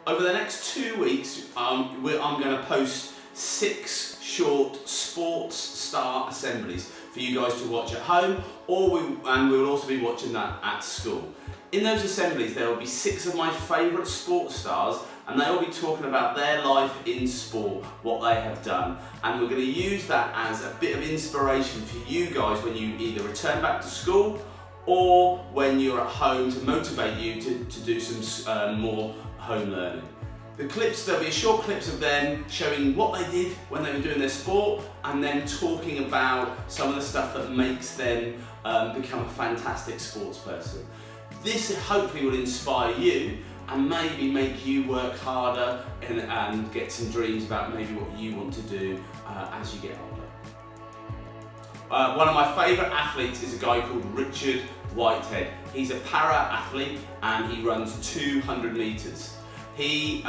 Over the next 2 weeks, I'm going to post 6 short sports star assemblies for you guys to watch at home, and we will also be watching that at school. In those assemblies, there will be 6 of my favourite sports stars, and they will be talking about their life in sport, what they have done, and we're going to use that as a bit of inspiration for you guys when you either return back to school or when you're at home, to motivate you to do some more home learning. There'll be short clips of them showing what they did when they were doing their sport, and then talking about some of the stuff that makes them become a fantastic sports person. This hopefully will inspire you and maybe make you work harder and get some dreams about maybe what you want to do as you get older. One of my favourite athletes is a guy called Richard Whitehead. He's a para-athlete and he runs 200 metres. In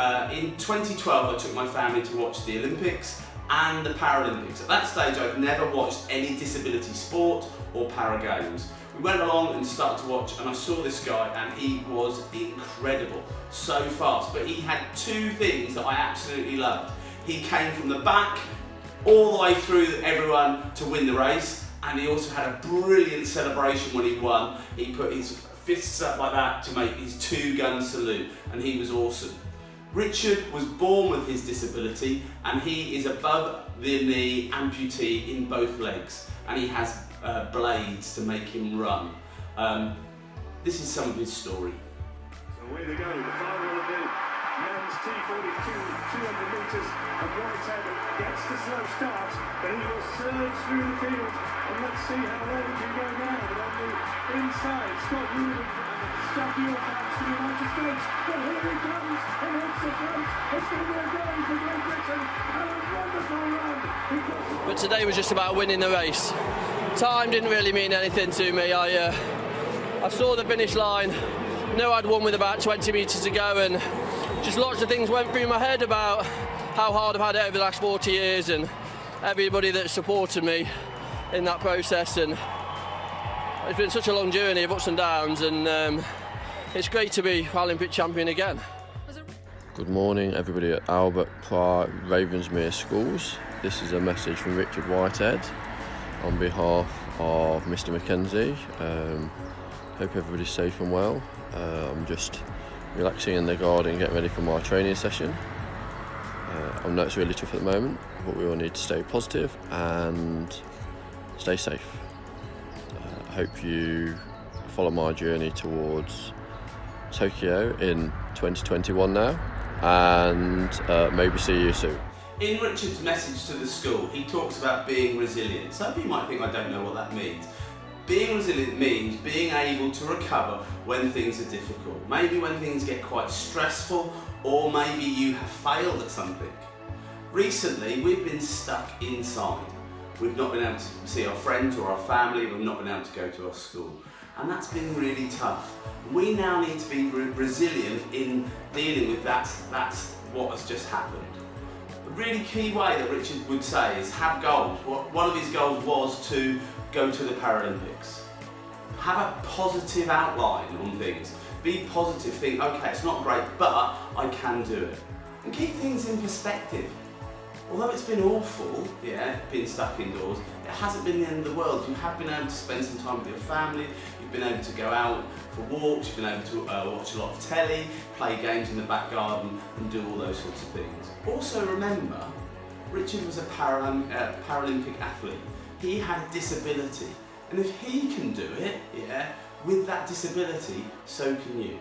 2012 I took my family to watch the Olympics and the Paralympics. At that stage I'd never watched any disability sport or para games. We went along and started to watch, and I saw this guy and he was incredible, so fast, but he had 2 things that I absolutely loved. He came from the back all the way through everyone to win the race, and he also had a brilliant celebration when he won. He put his fists up like that to make his 2-gun salute, and he was awesome. Richard was born with his disability, and he is above the knee amputee in both legs, and he has blades to make him run. This is some of his story. So away they go, the final of the men's T42 200 metres, and Whitehead gets the slow start, but he will surge through the field, and let's see how well he can go now. But on the inside, Scott Wood stuck your fans to the United States, but here he comes, and hits the front. It's going to be a goal for Great Britain, and a wonderful run. But today was just about winning the race. Time didn't really mean anything to me. I saw the finish line, knew I'd won with about 20 metres to go, and just lots of things went through my head about how hard I've had it over the last 40 years and everybody that supported me in that process. And it's been such a long journey of ups and downs, and it's great to be Olympic champion again. Good morning everybody at Albert Park Ravensmere Schools. This is a message from Richard Whitehead on behalf of Mr Mackenzie. Hope everybody's safe and well. I'm just relaxing in the garden, getting ready for my training session. I know it's really tough at the moment, but we all need to stay positive and stay safe. I hope you follow my journey towards Tokyo in 2021 now, and maybe see you soon. In Richard's message to the school, he talks about being resilient. Some of you might think I don't know what that means. Being resilient means being able to recover when things are difficult. Maybe when things get quite stressful, or maybe you have failed at something. Recently, we've been stuck inside. We've not been able to see our friends or our family, we've not been able to go to our school. And that's been really tough. We now need to be resilient in dealing with that. That's what has just happened. A really key way that Richard would say is have goals. One of his goals was to go to the Paralympics. Have a positive outline on things. Be positive, think, okay, it's not great, but I can do it. And keep things in perspective. Although it's been awful, being stuck indoors, it hasn't been the end of the world. You have been able to spend some time with your family, you've been able to go out for walks, you've been able to watch a lot of telly, play games in the back garden, and do all those sorts of things. Also remember, Richard was a Paralympic athlete. He had a disability, and if he can do it, with that disability, so can you.